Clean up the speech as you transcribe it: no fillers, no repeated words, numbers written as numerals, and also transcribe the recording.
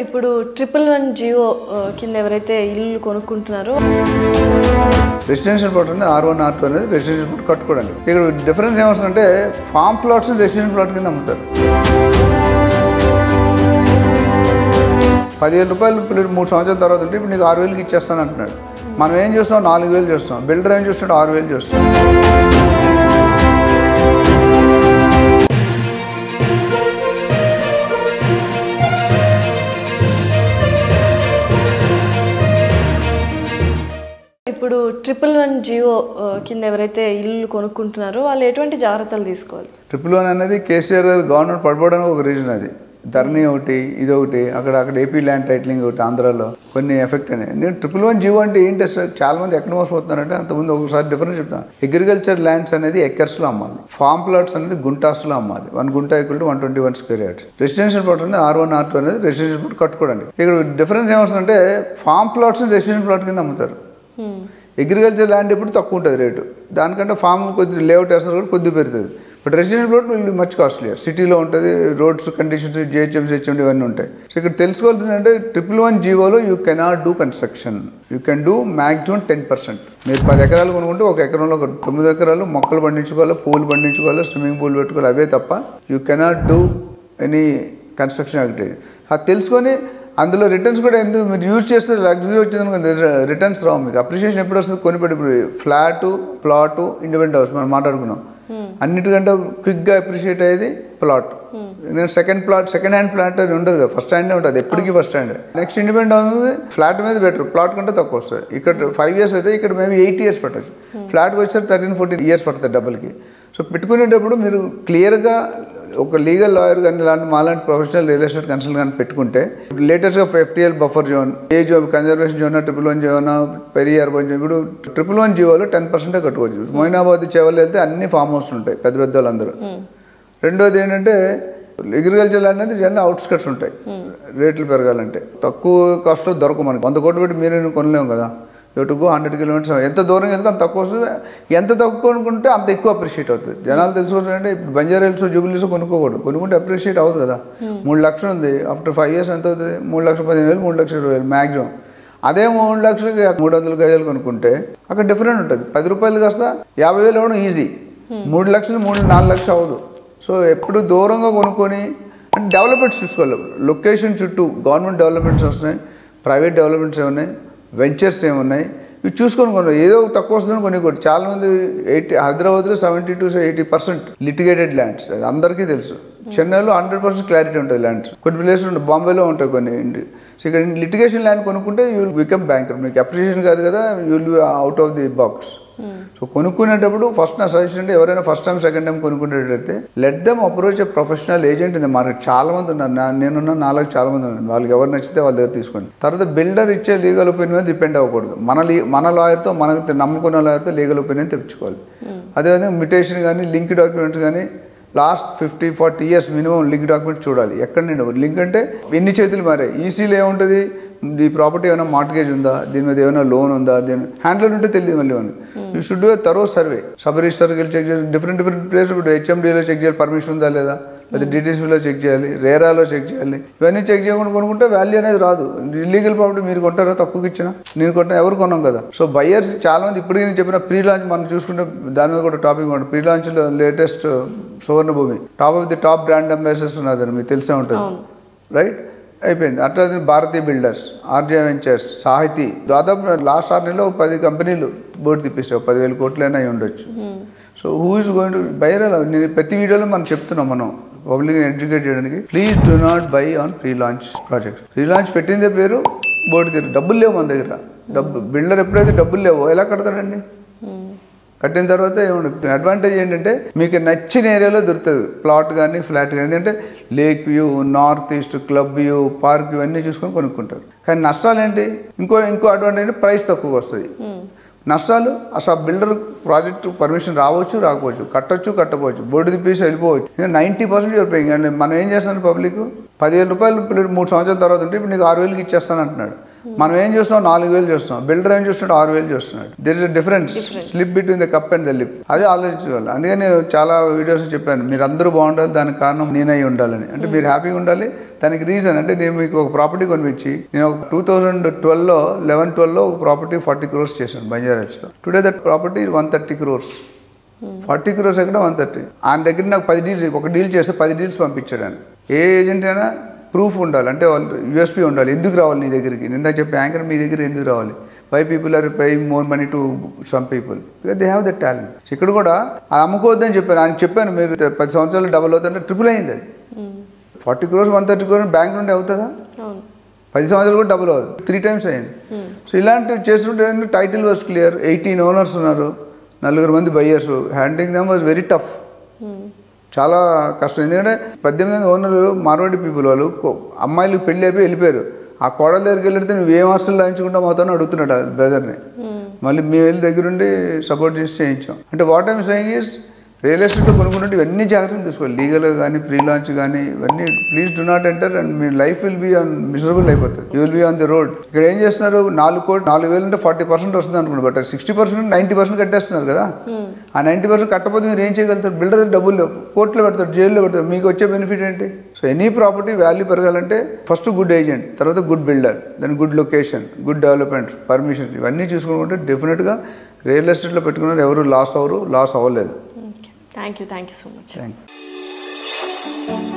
ఇప్పుడు 111 జియో కింద ఎవరైతే ఇల్లు కొనుక్కుంటున్నారో రెసిడెన్షియల్ ప్లాట్ అనేది R1 R2 అనేది రెసిడెన్షియల్ ప్లాట్ కట్టుకోవడానికి. ఇక్కడ డిఫరెన్స్ ఏమొస్తుందంటే ఫామ్ ప్లాట్స్ రెసిడెన్షియల్ ప్లాట్ కింద అమ్ముతారు. 10,000 రూపాయలు 3 సంవత్సరాల తర్వాత ఉంటే ఇప్పుడు నీకు 6,000కి ఇచ్చేస్తాను అంటున్నాడు. మనం ఏం చేస్తాం, 4,000 చేస్తాం. బిల్డర్ ఏం చేస్తాడు, 6,000 చేస్తాం. ఇప్పుడు 111 జియో కింద ఎవరైతే ఇల్లు కొనుక్కుంటున్నారో వాళ్ళు ఎటువంటి జాగ్రత్తలు తీసుకోవాలి? 111 అనేది కేసీఆర్ గారు గవర్నమెంట్ పడిపోవడానికి ఒక రీజన్. అది ధరణి ఒకటి, ఇది ఒకటి, అక్కడ ఏపీ ల్యాండ్ టైటిలింగ్ ఒకటి, ఆంధ్రాలో కొన్ని ఎఫెక్ట్ అయినాయి. నేను 111 జియో అంటే ఏంటి అసలు చాలా మంది ఎక్కడ మోసపోతున్నారంటే, అంతకుముందు ఒకసారి డిఫరెన్స్ చెప్తాను. అగ్రికల్చర్ ల్యాండ్స్ అనేది ఎకర్స్లో అమ్మాలి, ఫామ్ ప్లాట్స్ అనేది గుంటాస్లో అమ్మాలి. 1 గుంట = 121 స్క్వేర్ యార్డ్స్. రెసిడెన్షియల్ ప్లాట్ అనేది R1 R2 అనేది రెసిడెన్షియల్ ప్లాట్ కట్టుకోవడానికి. ఇక్కడ డిఫరెన్స్ ఏమొస్తుందంటే ఫామ్ ప్లాట్స్ రెసిడెన్షియల్ ప్లాట్ కింద అమ్ముతారు. అగ్రికల్చర్ ల్యాండ్ ఇప్పుడు తక్కువ ఉంటుంది రేటు, దానికంటే ఫామ్ కొద్ది లేఅవుట్ వేస్తారు కూడా కొద్దిగా పెరుగుతుంది. But residential plot much costly. సిటీలో ఉంటుంది, రోడ్స్ కండిషన్స్, GHMC HMD ఇవన్నీ ఉంటాయి. సో ఇక్కడ తెలుసుకోవాల్సింది అంటే 111 జియోలో you cannot do construction. You can do maximum 10%. మీరు 10 ఎకరాలు కొనుక్కుంటే 1 ఎకరంలో 9 ఎకరాలు మొక్కలు పండించుకోవాలి, పూలు పండించుకోవాలి, స్విమ్మింగ్ పూల్ పెట్టుకోవాలి. అవే తప్ప you cannot do any construction activity. అది తెలుసుకొని అందులో రిటర్న్స్ కూడా ఎందుకు మీరు యూజ్ చేస్తే లగ్జరీ వచ్చింది, రిటర్న్స్ రావు. మీకు అప్రిషియేషన్ ఎప్పుడు వస్తుంది? కొనిపెట్టి ఇప్పుడు ఫ్లాటు, ప్లాటు, ఇండిపెండెంట్ హౌస్ మనం మాట్లాడుకున్నాం. అన్నిటికంటే క్విక్గా అప్రిషియేట్ అయ్యేది ప్లాట్. నేను సెకండ్ హ్యాండ్ ఫ్లాట్ అని ఉండదు కదా, ఫస్ట్ హ్యాండే ఉంటుంది ఎప్పటికీ. First hand next independent house flat మీద బెటర్, ప్లాట్ కంటే తక్కువ వస్తుంది. ఇక్కడ 5 years అయితే ఇక్కడ మేబీ 8 years పట్టచ్చు. ఫ్లాట్కి వచ్చేసరికి 13-14 years పడుతుంది డబ్బులకి. సో పెట్టుకునేటప్పుడు మీరు క్లియర్గా ఒక లీగల్ లాయర్ కానీ ఇలాంటి మాలాంటి ప్రొఫెషనల్ రియల్ ఎస్టేట్ కన్సల్టెంట్ కానీ పెట్టుకుంటే, లేటెస్ట్గా FTL buffer zone, age conservation zone, 111 zone, peri urban zone. ఇప్పుడు 111 జియోలో 10% కట్టుకోవచ్చు. మొయినాబాద్ చెవలు వెళ్తే అన్ని ఫామ్ హౌస్ ఉంటాయి పెద్ద పెద్ద వాళ్ళందరూ. రెండోది ఏంటంటే అగ్రికల్చర్ అనేది జనరల్ అవుట్స్కట్స్ ఉంటాయి. రేట్లు పెరగాలంటే తక్కువ కాస్ట్లో దొరకవు మనకి. 100 కోట్లు పెట్టి మీరు కొనలేము కదా. To 100 kilometers. ఎంత దూరం వెళ్తే అంత తక్కువ వస్తుంది. ఎంత తక్కువ కొనుక్కుంటే అంత ఎక్కువ అప్రిషియేట్ అవుతుంది. జనాలు తెలుసుకోవాలంటే ఇప్పుడు బంజారా హిల్స్, జూబిలీస్ కొనుక్కోకూడదు. కొనుక్కుంటే అప్రిషియేట్ అవుతుంది కదా. 3 లక్షలు ఉంది, ఆఫ్టర్ 5 years ఎంత అవుతుంది? 3,15,000, 3,20,000 మ్యాక్సిమం. అదే 3 లక్షలకి 300 గజాలు కొనుక్కుంటే అక్కడ డిఫరెంట్ ఉంటుంది. 10 రూపాయలు కాస్త 50,000 అవ్వడం ఈజీ. 3 లక్షలు 4 లక్షలు అవ్వదు. సో ఎప్పుడు దూరంగా కొనుక్కొని అంటే డెవలప్మెంట్స్ చూసుకోవాలి. లొకేషన్ చుట్టూ గవర్నమెంట్ డెవలప్మెంట్స్ వస్తున్నాయి, ప్రైవేట్ డెవలప్మెంట్స్ ఏమున్నాయి, వెంచర్స్ ఏమున్నాయి, ఇవి చూసుకొని కొన్నాయి. ఏదో తక్కువ వస్తుందని కొనుక్కోండి. చాలామంది హైదరాబాద్లో 70-80% లిటిగేటెడ్ ల్యాండ్స్, అది అందరికీ తెలుసు. చెన్నైలో 100% క్లారిటీ ఉంటుంది ల్యాండ్స్. కొన్ని ప్లేసెస్ ఉంటాయి, బాంబేలో ఉంటాయి కొన్ని. సో ఇక్కడ లిటిగేషన్ ల్యాండ్ కొనుక్కుంటే యూ విల్ బికమ్ బ్యాంకర్. మీకు అప్రిషియేషన్ కాదు కదా, you will be out of the box. So కొనుక్కునేటప్పుడు ఫస్ట్ నా సజెషన్ అంటే ఎవరైనా ఫస్ట్ టైం సెకండ్ టైం కొనుక్కునేటైతే let them approach a professional agent in the market. చాలా మంది ఉన్నారు, నేనున్న నాలుగు చాలా మంది ఉన్నారు. వాళ్ళకి ఎవరు నచ్చితే వాళ్ళ దగ్గర తీసుకోండి. తర్వాత బిల్డర్ ఇచ్చే లీగల్ ఒపీనియన్ మీద డిపెండ్ అవ్వకూడదు. మన లాయర్తో, మనకు నమ్ముకున్న లాయర్తో లీగల్ ఒపీనియన్ తెప్పించుకోవాలి. అదేవిధంగా మిటేషన్ కానీ, లింక్ డాక్యుమెంట్స్ కానీ last 50-40 years minimum link document చూడాలి. ఎక్కడ నుండి లింక్ అంటే ఎన్ని చేతులు మారాయి. ఈసీలో ఏముంటుంది, ఈ ప్రాపర్టీ ఏమైనా మార్ట్గేజ్ ఉందా, దీని మీద ఏమైనా లోన్ ఉందా, దీని హ్యాండ్లో ఉంటే తెలియదు. మళ్ళీ you should do a thorough survey. Sub రిజిస్టర్కి వెళ్ళి చెక్ చేయాలి. Different place. ఇప్పుడు HMDలో చెక్ చేయాలి, పర్మిషన్ ఉందా లేదా, లేదా DTCలో చెక్ చేయాలి, రేరాలో చెక్ చేయాలి. ఇవన్నీ చెక్ చేయకుండా కొనుక్కుంటే వాల్యూ అనేది రాదు. ఇల్లీగల్ ప్రాపర్టీ మీరు కొంటారా తక్కువకి ఇచ్చినా, నేను కొంటా ఎవరు కొన్నాం కదా. సో బయర్స్ చాలా మంది ఇప్పటికీ నేను చెప్పిన ప్రీ లాంచ్ మనం చూసుకుంటే దాని మీద కూడా టాపిక్ ఉంటుంది. ప్రీ లాంచ్లో latest Suvarnabhumi top of the top brand ambassadors ఉన్నదని మీకు తెలిసే ఉంటుంది, రైట్? అయిపోయింది. అట్లా భారతీయ బిల్డర్స్, RJ వెంచర్స్, సాహితీ, దాదాపు లాస్ట్ 6 నెలలో 10 కంపెనీలు బోర్డు తిప్పేసావు. 10,000 కోట్లైనా అయి ఉండొచ్చు. So who is going to buyer? నేను ప్రతి వీడియోలో మనం చెప్తున్నాం, మనం పబ్లిక్ ఎడ్యుకేట్ చేయడానికి. Please do not by on pre launch project. Pre launch పెట్టిందే పేరు, బోర్డు తీరు. డబ్బులు లేవు మన దగ్గర. బిల్డర్ ఎప్పుడైతే డబ్బులు లేవో ఎలా కడతాడండి? కట్టిన తర్వాత ఏముండదు. అడ్వాంటేజ్ ఏంటంటే మీకు నచ్చిన ఏరియాలో దొరుకుతుంది ప్లాట్ కానీ, ఫ్లాట్ కానీ. ఎందుకంటే lake view, north east, club view, park view అన్నీ చూసుకొని కొనుక్కుంటారు. కానీ నష్టాలు ఏంటి? ఇంకో అడ్వాంటేజ్ అంటే ప్రైస్ తక్కువగా వస్తుంది. నష్టాలు అసలు బిల్డర్ ప్రాజెక్టు పర్మిషన్ రాకపోవచ్చు, కట్టకపోవచ్చు, బోర్డు తిప్పేసి వెళ్ళిపోవచ్చు. 90% యూర్ పేయింగ్. అండ్ మనం ఏం చేస్తున్నాం, పబ్లిక్ 10,000 రూపాయలు 3 సంవత్సరాల తర్వాత ఉంటే ఇప్పుడు నీకు 6,000కి ఇచ్చేస్తాను అంటున్నాడు. మనం ఏం చూస్తున్నాం 4,000 చూస్తున్నాం, బిల్డర్ ఏం చూస్తున్నాడు 6,000 చూస్తున్నాడు. There is a difference slip between the cup and the lip. అదే ఆలోచించాలి. అందుకని నేను చాలా వీడియోస్ చెప్పాను, మీరు అందరూ బాగుండాలి, దానికి కారణం నేనై ఉండాలని. అంటే మీరు హ్యాపీగా ఉండాలి, దానికి రీజన్ అంటే నేను మీకు ఒక ప్రాపర్టీ కొనిపించి నేను ఒక 2012లో 11-12లో ఒక ప్రాపర్టీ 40 crores చేశాను బంజారాహిల్స్లో. Today that property 130 crores. 40 crores ఎక్కడ 130. ఆయన దగ్గర నాకు 10 డీల్స్, ఒక డీల్ చేస్తే 10 డీల్స్ పంపించాడు ఆయన. ఏ ఏజెంట్ అయినా ప్రూఫ్ ఉండాలి, అంటే వాళ్ళు యూఎస్పీ ఉండాలి. ఎందుకు రావాలి నీ దగ్గరికి? నేను ఇందాక చెప్పిన యాంకర్ మీ దగ్గర ఎందుకు రావాలి? Why people are paying more money to some people because they have that talent. ఇక్కడ కూడా అది అమ్ముకోవద్దని చెప్పాను. ఆయన చెప్పాను మీరు 10 సంవత్సరాలు డబుల్ అవుతుంటే ట్రిపుల్ అయింది అది. 40 crores 130 crores బ్యాంక్ నుండి అవుతుందా? 10 సంవత్సరాలు కూడా డబుల్ అవ్వదు, 3 times అయింది. సో ఇలాంటివి చేస్తుంటే టైటిల్ వాజ్ క్లియర్, 18 owners ఉన్నారు, 4 మంది buyers. Handing them was very tough, చాలా కష్టం. ఎందుకంటే 18 ఓనర్లు మార్వాడి పీపుల్, వాళ్ళు అమ్మాయిలు పెళ్ళి అయిపోయి వెళ్ళిపోయారు. ఆ కోడల దగ్గరికి వెళ్ళితే నువ్వు ఏం హాస్టల్ లాయించుకుంటావు అవుతాను అడుగుతున్నాడు బ్రదర్ని. మళ్ళీ మేము వెళ్ళి దగ్గరుండి సపోర్ట్ చేసి చేయించాం. అంటే what I'm saying is real ఎస్టేట్లో కొనుక్కుంటే ఇవన్నీ జాగ్రత్తలు తీసుకోవాలి, లీగల్గా కానీ ప్రీ లాంచ్ కానీ ఇవన్నీ. Please do not enter and మీ life will be on miserable అయిపోతుంది. You will be on the road. ఇక్కడ ఏం చేస్తున్నారు, 4,000 అంటే 40% వస్తుంది అనుకోండి, బట్ 60% 90% కట్టేస్తున్నారు కదా. ఆ 90% కట్టకపోతే మీరు ఏం చేయగలుగుతారు? బిల్డర్ డబ్బులు లేవు, కోర్టులో పెడతారు, జైల్లో పెడతారు. మీకు వచ్చే బెనిఫిట్ ఏంటి? సో ఎనీ ప్రాపర్టీ వాల్యూ పెరగాలంటే ఫస్ట్ గుడ్ ఏజెంట్, తర్వాత good builder, then good location, good development, permission, ఇవన్నీ చూసుకుంటే డెఫినెట్గా రియల్ ఎస్టేట్లో పెట్టుకున్నారు ఎవరు లాస్ అవ్వలేదు. Thank you so much. Thank you.